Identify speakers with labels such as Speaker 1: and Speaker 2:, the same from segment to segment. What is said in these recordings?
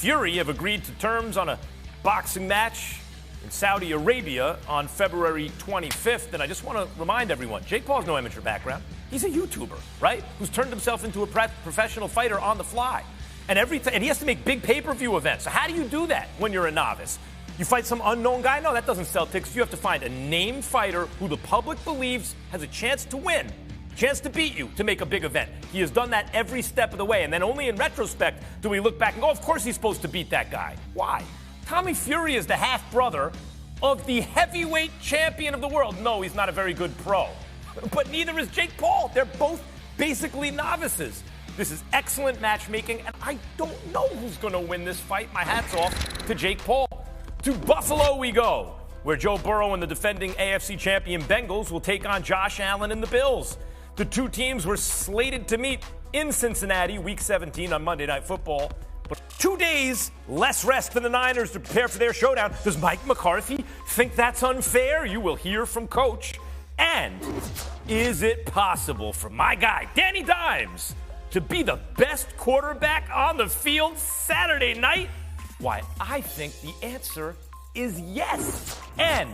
Speaker 1: Fury have agreed to terms on a boxing match in Saudi Arabia on February 25th. And I just want to remind everyone, Jake Paul's no amateur background. He's a YouTuber, right? Who's turned himself into a professional fighter on the fly. And he has to make big pay-per-view events. So how do you do that when you're a novice? You fight some unknown guy? No, that doesn't sell tickets. You have to find a named fighter who the public believes has a chance to win, chance to beat you, to make a big event. He has done that every step of the way. And then only in retrospect do we look back and go, of course he's supposed to beat that guy. Why? Tommy Fury is the half-brother of the heavyweight champion of the world. No, he's not a very good pro. But neither is Jake Paul. They're both basically novices. This is excellent matchmaking, and I don't know who's going to win this fight. My hat's off to Jake Paul. To Buffalo we go, where Joe Burrow and the defending AFC champion Bengals will take on Josh Allen and the Bills. The two teams were slated to meet in Cincinnati Week 17 on Monday Night Football. But 2 days less rest than the Niners to prepare for their showdown. Does Mike McCarthy think that's unfair? You will hear from Coach. And is it possible for my guy, Danny Dimes, to be the best quarterback on the field Saturday night? Why, I think the answer is yes. And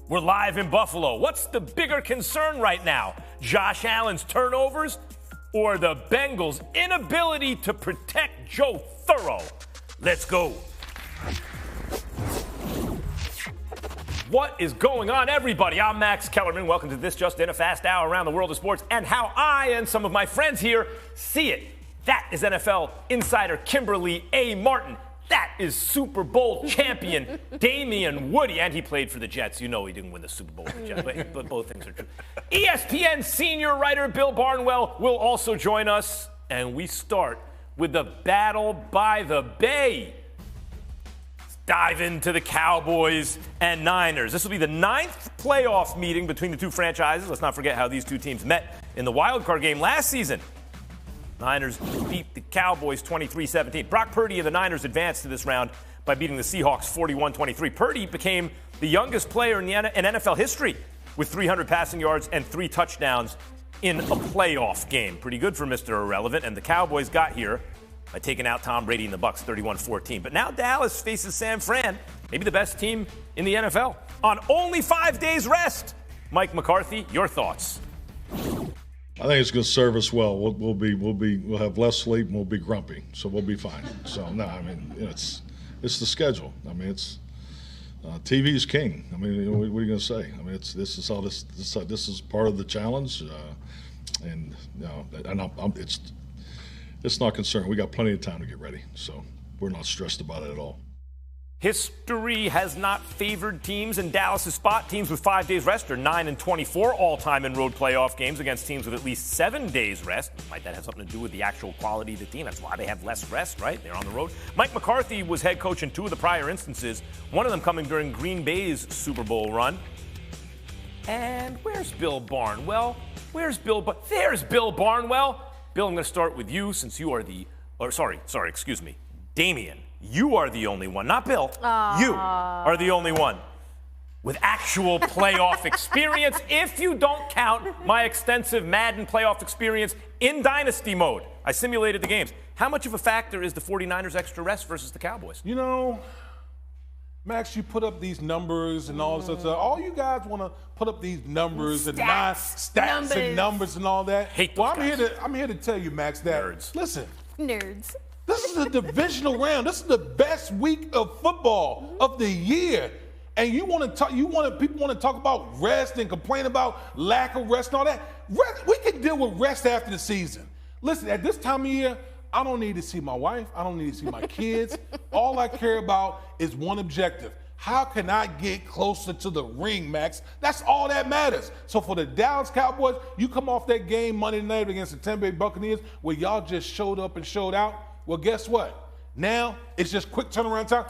Speaker 1: we're live in Buffalo. What's the bigger concern right now? Josh Allen's turnovers or the Bengals' inability to protect Joe Burrow? Let's go. What is going on, everybody? I'm Max Kellerman. Welcome to This Just In, a fast hour around the world of sports and how I and some of my friends here see it. That is NFL insider Kimberly A. Martin. That is Super Bowl champion Damian Woody. And he played for the Jets. You know he didn't win the Super Bowl with the Jets, but both things are true. ESPN senior writer Bill Barnwell will also join us. And we start with the battle by the Bay. Dive into the Cowboys and Niners. This will be the 9th playoff meeting between the two franchises. Let's not forget how these two teams met in the wild card game last season. Niners beat the Cowboys 23-17. Brock Purdy and the Niners advanced to this round by beating the Seahawks 41-23. Purdy became the youngest player in NFL history with 300 passing yards and 3 touchdowns in a playoff game. Pretty good for Mr. Irrelevant. And the Cowboys got here by taking out Tom Brady and the Bucs 31-14. But now Dallas faces San Fran, maybe the best team in the NFL, on only 5 days rest. Mike McCarthy, your thoughts?
Speaker 2: I think it's going to serve us well. We'll have less sleep and we'll be grumpy, so we'll be fine. So no, I mean it's the schedule. I mean it's TV is king. I mean what are you going to say? I mean this is part of the challenge, and you know, and it's not concerned. We got plenty of time to get ready, so we're not stressed about it at all.
Speaker 1: History has not favored teams in Dallas' spot. Teams with 5 days rest are 9-24 all-time in road playoff games against teams with at least 7 days rest. Might that have something to do with the actual quality of the team? That's why they have less rest, right? They're on the road. Mike McCarthy was head coach in 2 of the prior instances, one of them coming during Green Bay's Super Bowl run. And where's Bill Barnwell? There's Bill Barnwell. Bill, I'm going to start with you since you are Damian. You are the only one, not Bill. Aww. You are the only one with actual playoff experience, if you don't count my extensive Madden playoff experience in Dynasty mode. I simulated the games. How much of a factor is the 49ers extra rest versus the Cowboys?
Speaker 3: You know, Max, you put up these numbers and all this stuff. All you guys want to put up these numbers and stats and numbers and all that. I'm here to tell you, Max, that
Speaker 1: nerds.
Speaker 3: Listen,
Speaker 4: nerds.
Speaker 3: This is a divisional round. This is the best week of football of the year. And people want to talk about rest and complain about lack of rest and all that. We can deal with rest after the season. Listen, at this time of year, I don't need to see my wife. I don't need to see my kids. All I care about is one objective. How can I get closer to the ring, Max? That's all that matters. So for the Dallas Cowboys, you come off that game Monday night against the Tampa Bay Buccaneers where y'all just showed up and showed out. Well, guess what? Now it's just quick turnaround time.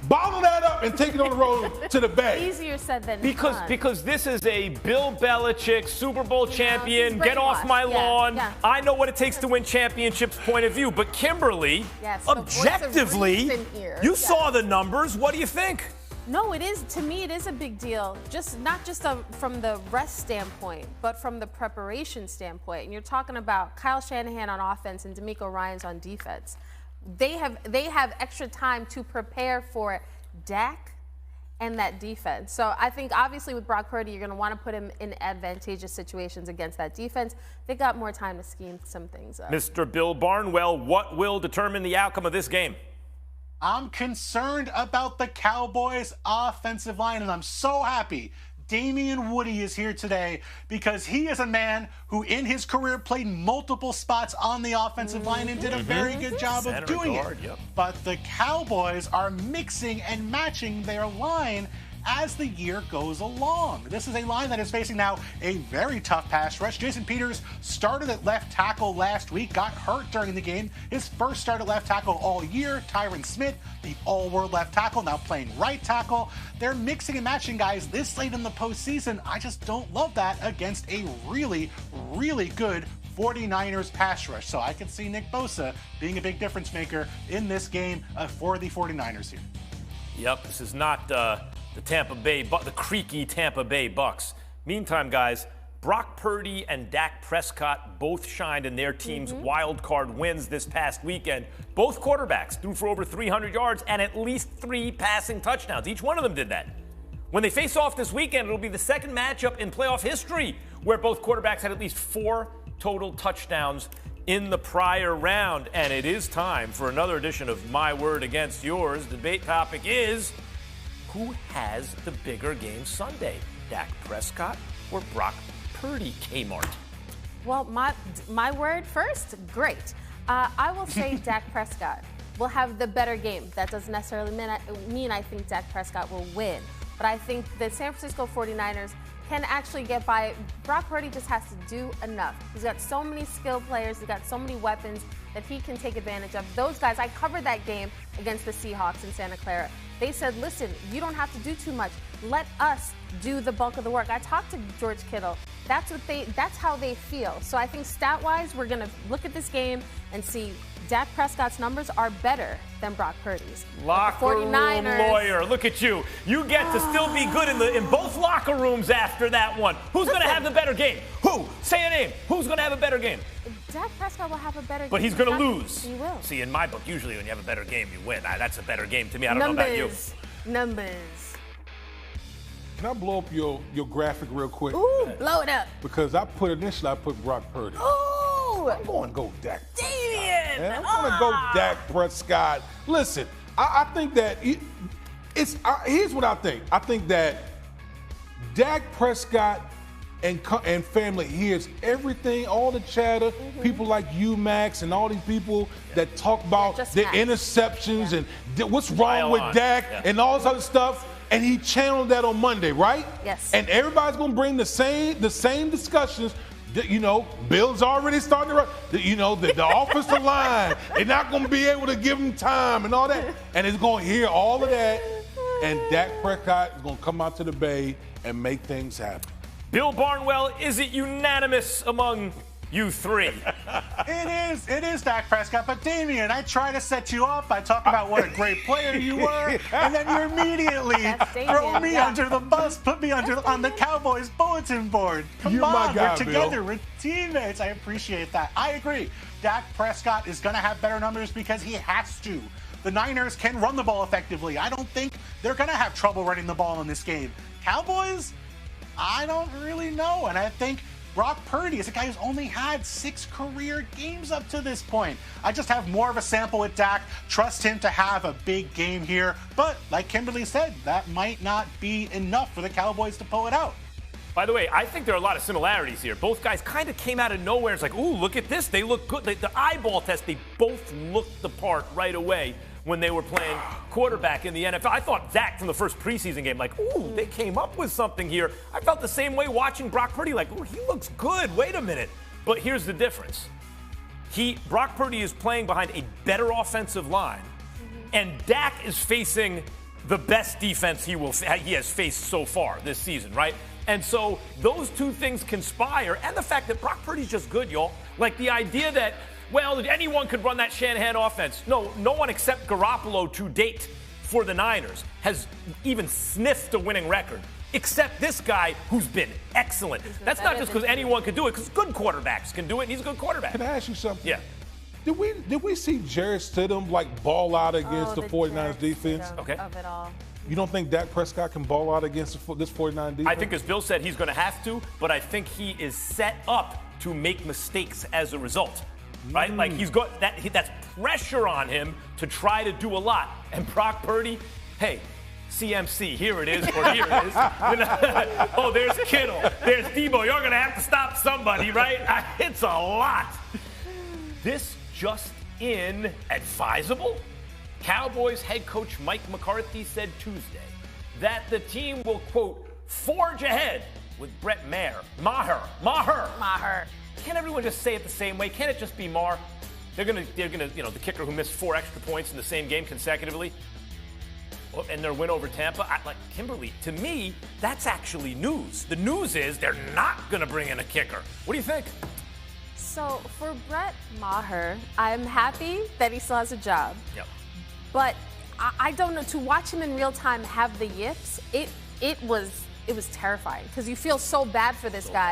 Speaker 3: Bottle that up and take it on the road to the Bay.
Speaker 4: Easier said than
Speaker 1: done. Because this is a Bill Belichick Super Bowl champion. Get off my lawn. Yeah. I know what it takes to win championships point of view. But Kimberly, objectively, you saw the numbers. What do you think?
Speaker 4: No, it is. To me, it is a big deal. Not just from the rest standpoint, but from the preparation standpoint. And you're talking about Kyle Shanahan on offense and DeMeco Ryans on defense. they have extra time to prepare for Dak and that defense. So I think obviously with Brock Purdy, you're going to want to put him in advantageous situations against that defense. They got more time to scheme some things up.
Speaker 1: Mr. Bill Barnwell, what will determine the outcome of this game?
Speaker 5: I'm concerned about the Cowboys' offensive line, and I'm so happy Damian Woody is here today because he is a man who in his career played multiple spots on the offensive line and did a very good job of doing it. Yep. But the Cowboys are mixing and matching their line as the year goes along. This is a line that is facing now a very tough pass rush. Jason Peters started at left tackle last week, got hurt during the game. His first start at left tackle all year. Tyron Smith, the all-world left tackle, now playing right tackle. They're mixing and matching guys this late in the postseason. I just don't love that against a really, really good 49ers pass rush. So I can see Nick Bosa being a big difference maker in this game for the 49ers here.
Speaker 1: Yep, this is not the creaky Tampa Bay Bucks. Meantime, guys, Brock Purdy and Dak Prescott both shined in their team's wild card wins this past weekend. Both quarterbacks threw for over 300 yards and at least 3 passing touchdowns. Each one of them did that. When they face off this weekend, it'll be the second matchup in playoff history where both quarterbacks had at least 4 total touchdowns in the prior round. And it is time for another edition of My Word Against Yours. The debate topic is, who has the bigger game Sunday, Dak Prescott or Brock Purdy, Kmart?
Speaker 4: Well, my word first, great. I will say Dak Prescott will have the better game. That doesn't necessarily mean I think Dak Prescott will win. But I think the San Francisco 49ers can actually get by. Brock Purdy just has to do enough. He's got so many skilled players. He's got so many weapons that he can take advantage of. Those guys, I covered that game against the Seahawks in Santa Clara. They said, listen, you don't have to do too much. Let us do the bulk of the work. I talked to George Kittle. That's how they feel. So I think stat-wise, we're going to look at this game and see Dak Prescott's numbers are better than Brock Purdy's.
Speaker 1: Locker room lawyer, look at you. You get to still be good in both locker rooms after that one. Who's going to have the better game? Who? Say a name. Who's going to have a better game?
Speaker 4: Dak Prescott will have a better game.
Speaker 1: But he's going to lose.
Speaker 4: He will.
Speaker 1: See, in my book, usually when you have a better game, you win. That's a better game to me. I don't know about you.
Speaker 4: Numbers.
Speaker 3: Can I blow up your graphic real quick?
Speaker 4: Ooh, blow it up.
Speaker 3: Because initially I put Brock Purdy.
Speaker 4: Ooh.
Speaker 3: I'm going to go Dak.
Speaker 4: Damn it.
Speaker 3: I'm going to go Dak Prescott. Listen, I think that here's what I think. I think that Dak Prescott and family hears everything, all the chatter, people like you, Max, and all these people that talk about the interceptions and what's wrong with Dak and all this other stuff. And he channeled that on Monday, right?
Speaker 4: Yes.
Speaker 3: And everybody's going to bring the same discussions. Bill's already starting to run. The offensive line, they're not going to be able to give him time and all that. And it's going to hear all of that. And Dak Prescott is going to come out to the Bay and make things happen.
Speaker 1: Bill Barnwell, is it unanimous among you three?
Speaker 5: It is Dak Prescott. But Damian, I try to set you up. I talk about what a great player you were, and then you immediately throw me under the bus, put me on the Cowboys bulletin board. Come on, we're together. We're teammates. I appreciate that. I agree. Dak Prescott is going to have better numbers because he has to. The Niners can run the ball effectively. I don't think they're going to have trouble running the ball in this game. Cowboys, I don't really know. And I think Brock Purdy is a guy who's only had 6 career games up to this point. I just have more of a sample with Dak. Trust him to have a big game here. But like Kimberly said, that might not be enough for the Cowboys to pull it out.
Speaker 1: By the way, I think there are a lot of similarities here. Both guys kind of came out of nowhere. It's like, ooh, look at this. They look good. The eyeball test, they both looked the part right away when they were playing quarterback in the NFL. I thought Dak from the first preseason game, like, ooh, they came up with something here. I felt the same way watching Brock Purdy, like, ooh, he looks good. Wait a minute. But here's the difference. Brock Purdy is playing behind a better offensive line, and Dak is facing the best defense he has faced so far this season, right? And so those two things conspire, and the fact that Brock Purdy's just good, y'all. Like the idea that, well, anyone could run that Shanahan offense. No one except Garoppolo to date for the Niners has even sniffed a winning record, except this guy who's been excellent. That's not just because anyone could do it, because good quarterbacks can do it, and he's a good quarterback.
Speaker 3: Can I ask you something?
Speaker 1: Yeah.
Speaker 3: Did we see Jarrett Stidham like ball out against the 49ers defense?
Speaker 1: Okay.
Speaker 4: Of it all.
Speaker 3: You don't think Dak Prescott can ball out against this 49 defense?
Speaker 1: I think, as Bill said, he's going to have to, but I think he is set up to make mistakes as a result. Right? Like he's got that's pressure on him to try to do a lot. And Brock Purdy, hey, CMC, here it is, or here it is. Oh, there's Kittle, there's Debo. You're going to have to stop somebody, right? It's a lot. This just in, advisable? Cowboys head coach Mike McCarthy said Tuesday that the team will, quote, forge ahead with Brett Maher. Can't everyone just say it the same way? Can't it just be Maher? They're gonna, the kicker who missed 4 extra points in the same game consecutively, and their win over Tampa. Like Kimberly, to me, that's actually news. The news is they're not gonna bring in a kicker. What do you think?
Speaker 4: So for Brett Maher, I'm happy that he still has a job.
Speaker 1: Yep.
Speaker 4: But I don't know, to watch him in real time have the yips, it was terrifying because you feel so bad for this guy.